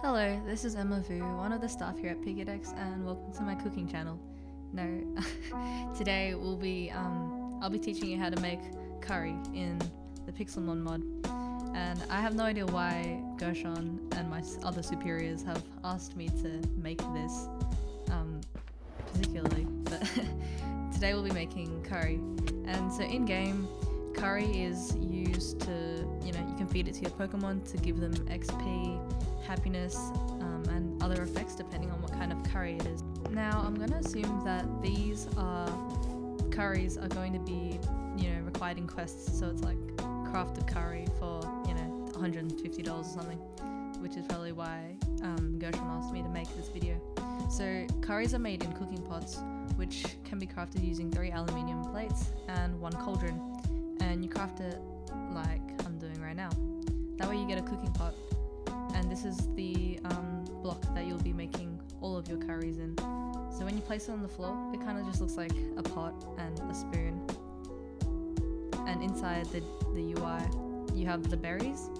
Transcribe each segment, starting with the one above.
Hello, this is EmmaaVuu, one of the staff here at Pikadex, and welcome to my cooking channel. No, today I'll be teaching you how to make curry in the Pixelmon mod. And I have no idea why Gershon and my other superiors have asked me to make this particularly, but today we'll be making curry. And so in game, curry is used to, you can feed it to your Pokemon to give them XP, happiness, and other effects depending on what kind of curry it is. Now I'm going to assume that these curries are going to be, required in quests, so it's like crafted curry for, $150 or something, which is probably why Gershon asked me to make this video. So curries are made in cooking pots, which can be crafted using 3 aluminium plates and 1 cauldron, and you craft it like I'm doing right now. That way you get a cooking pot, and this is the block that you'll be making all of your curries in. So when you place it on the floor, it kind of just looks like a pot and a spoon. And inside the UI, you have the berries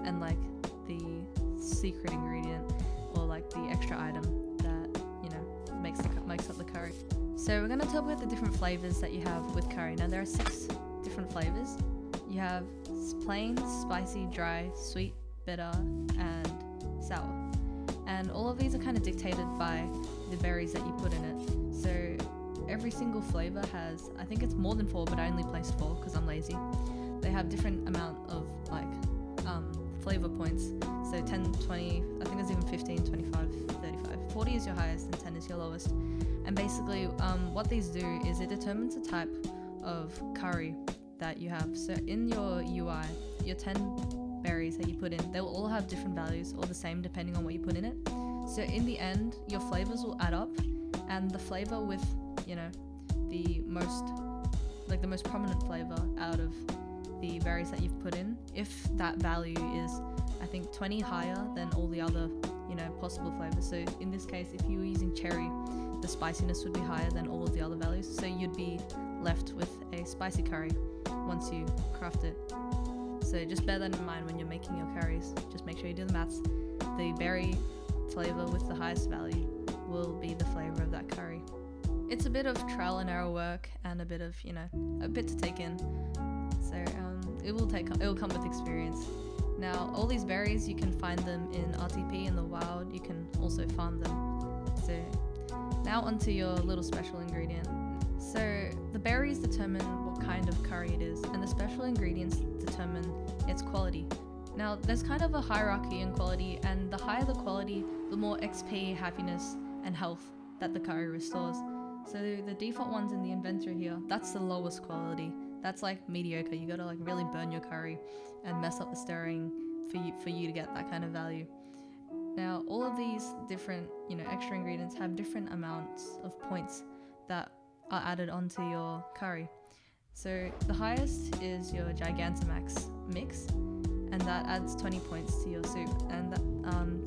and like the secret ingredient, or like the extra item that makes up the curry. So we're going to talk about the different flavors that you have with curry. Now there are 6 different flavors. You have plain, spicy, dry, sweet, bitter, and sour. And all of these are kind of dictated by the berries that you put in it. So every single flavor has, I think it's more than 4, but I only placed 4 because I'm lazy. They have different amount of flavor points. So 10, 20, I think there's even 15, 25, 35. 40 is your highest and 10 is your lowest. And basically what these do is it determines the type of curry that you have. So in your UI, your 10 berries that you put in, they will all have different values, or the same depending on what you put in it. So in the end, your flavors will add up, and the flavor with, the most prominent flavor out of the berries that you've put in, if that value is, I think, 20 higher than all the other, possible flavors. So in this case, if you were using cherry, the spiciness would be higher than all of the other values. So you'd be left with a spicy curry once you craft it. So just bear that in mind when you're making your curries. Just make sure you do the maths. The berry flavor with the highest value will be the flavor of that curry. It's a bit of trial and error work and a bit of, a bit to take in. So it will come with experience. Now all these berries, you can find them in RTP in the wild. You can also farm them. So now onto your little special ingredient. So the berries determine what kind of curry it is, and the special ingredients determine its quality. Now there's kind of a hierarchy in quality, and the higher the quality, the more XP, happiness, and health that the curry restores. So the default ones in the inventory here, that's the lowest quality. That's like mediocre. You gotta really burn your curry and mess up the stirring for you to get that kind of value. Now all of these different extra ingredients have different amounts of points that are added onto your curry. So the highest is your Gigantamax mix, and that adds 20 points to your soup, and that,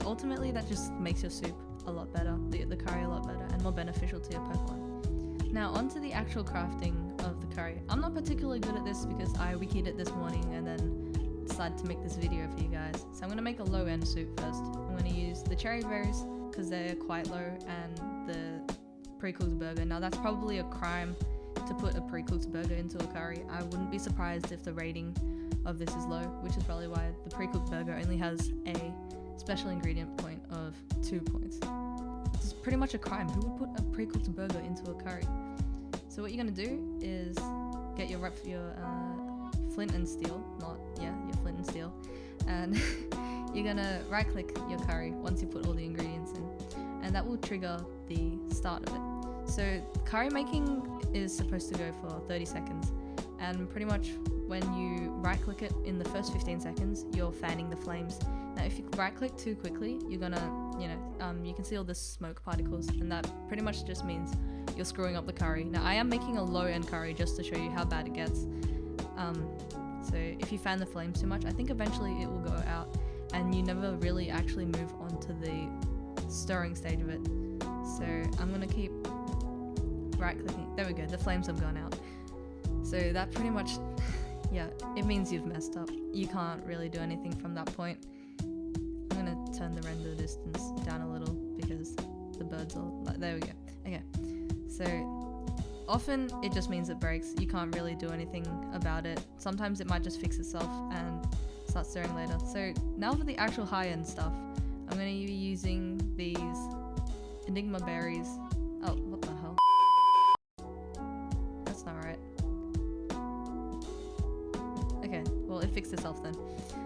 ultimately that just makes your soup a lot better, the curry a lot better, and more beneficial to your Pokemon. Now onto the actual crafting of the curry. I'm not particularly good at this because I wikied it this morning and then decided to make this video for you guys. So I'm going to make a low end soup first. I'm going to use the cherry berries because they're quite low, and the pre-cooked burger. Now that's probably a crime to put a pre-cooked burger into a curry. I wouldn't be surprised if the rating of this is low, which is probably why the pre-cooked burger only has a special ingredient point of 2 points. It's pretty much a crime. Who would put a pre-cooked burger into a curry? So what you're gonna do is get your flint and steel, your flint and steel, and you're gonna right click your curry once you put all the ingredients in, and that will trigger the start of it. So curry making is supposed to go for 30 seconds, and pretty much when you right click it in the first 15 seconds, you're fanning the flames. Now if you right click too quickly, you're gonna, you can see all the smoke particles, and that pretty much just means you're screwing up the curry. Now I am making a low end curry just to show you how bad it gets. So if you fan the flames too much, I think eventually it will go out, and you never really actually move on to the stirring stage of it. So I'm gonna keep right clicking. There we go, the flames have gone out. So that pretty much, it means you've messed up. You can't really do anything from that point. I'm gonna turn the render distance down a little because the birds are like, there we go. Okay, so often it just means it breaks. You can't really do anything about it. Sometimes it might just fix itself and start stirring later. So now for the actual high-end stuff, I'm going to be using these Enigma berries. Oh, what the hell? That's not right. Okay, well it fixed itself then.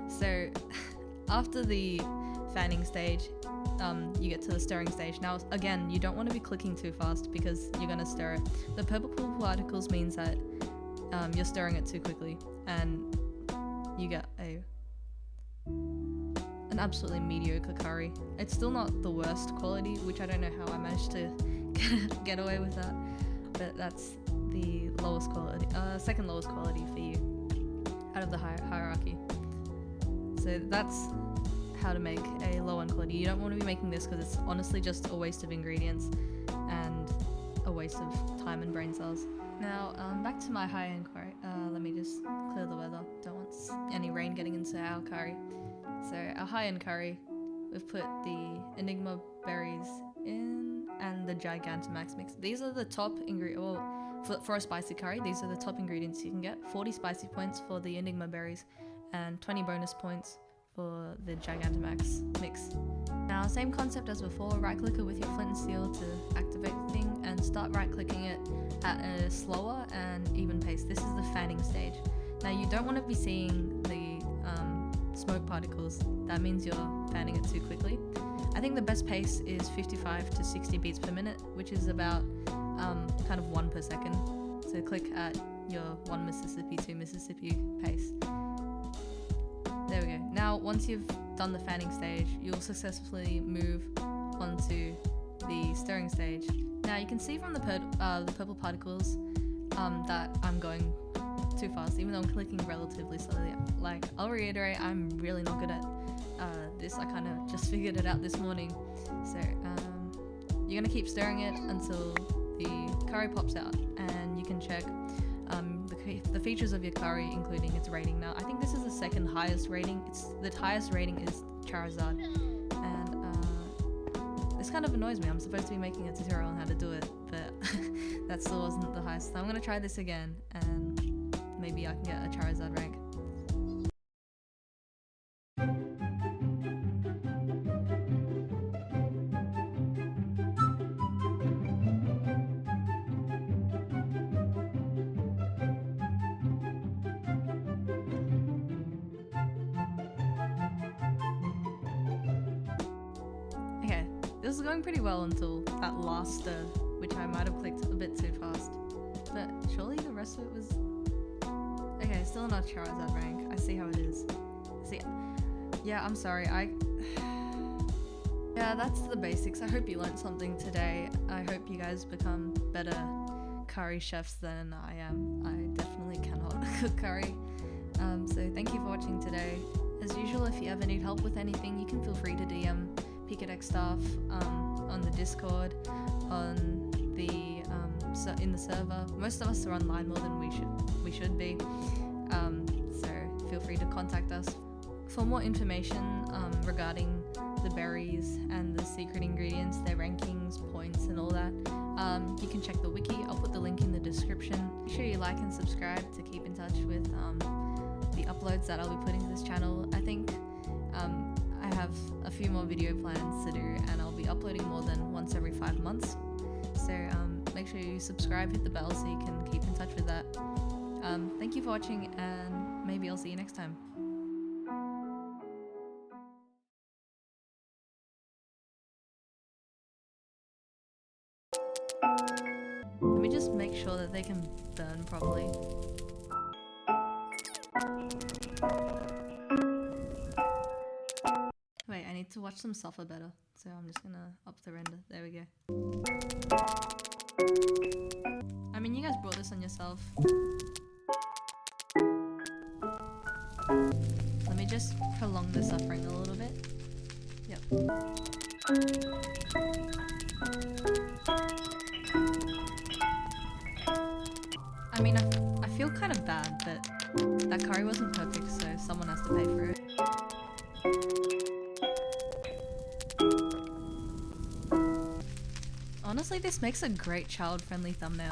So after the fanning stage, you get to the stirring stage. Now again, you don't want to be clicking too fast because you're going to stir it. The purple particles means that you're stirring it too quickly and you get an absolutely mediocre curry. It's still not the worst quality, which I don't know how I managed to get away with that, but that's the lowest quality, second lowest quality for you out of the hierarchy. So that's how to make a low-end quality. You don't want to be making this because it's honestly just a waste of ingredients and a waste of time and brain cells. Now back to my high-end curry. Let me just clear the weather. Don't want any rain getting into our curry. So our high-end curry, we've put the Enigma berries in and the Gigantamax mix. These are the top ingredients. Well, for a spicy curry, these are the top ingredients you can get. 40 spicy points for the Enigma berries and 20 bonus points for the Gigantamax mix. Now, same concept as before, right click it with your flint and steel to activate the thing and start right clicking it at a slower and even pace. This is the fanning stage. Now you don't want to be seeing the smoke particles. That means you're fanning it too quickly. I think the best pace is 55 to 60 beats per minute, which is about kind of 1 per second. So click at your 1 Mississippi, 2 Mississippi pace. There we go. Now, once you've done the fanning stage, you'll successfully move onto the stirring stage. Now, you can see from the purple particles that I'm going too fast, even though I'm clicking relatively slowly. Like, I'll reiterate, I'm really not good at this. I kind of just figured it out this morning. So, you're going to keep stirring it until the curry pops out, and you can check the features of your curry, including its rating. Now, I think this is the second highest rating. The highest rating is Charizard, and this kind of annoys me. I'm supposed to be making a tutorial on how to do it, but that still wasn't the highest. So I'm going to try this again, and maybe I can get a Charizard rank. This is going pretty well until that last stir, which I might have clicked a bit too fast. But surely the rest of it was... Okay, still not Charizard rank. I see how it is. See, yeah, I'm sorry. Yeah, that's the basics. I hope you learned something today. I hope you guys become better curry chefs than I am. I definitely cannot cook curry. So thank you for watching today. As usual, if you ever need help with anything, you can feel free to DM Pikadex staff on the Discord, on the in the server. Most of us are online more than we should be. So feel free to contact us for more information regarding the berries and the secret ingredients, their rankings, points, and all that. You can check the wiki. I'll put the link in the description. Make sure you like and subscribe to keep in touch with the uploads that I'll be putting to this channel. I think I have a few more video plans to do, and I'll be uploading more than once every 5 months. So make sure you subscribe, hit the bell so you can keep in touch with that. Thank you for watching, and maybe I'll see you next time. Let me just make sure that they can burn properly. Wait, I need to watch them suffer better, so I'm just gonna up the render. There we go. I mean, you guys brought this on yourself. Let me just prolong the suffering a little bit. Yep. I mean, I feel kind of bad, but that curry wasn't perfect, so someone has to pay for it. Honestly, this makes a great child-friendly thumbnail.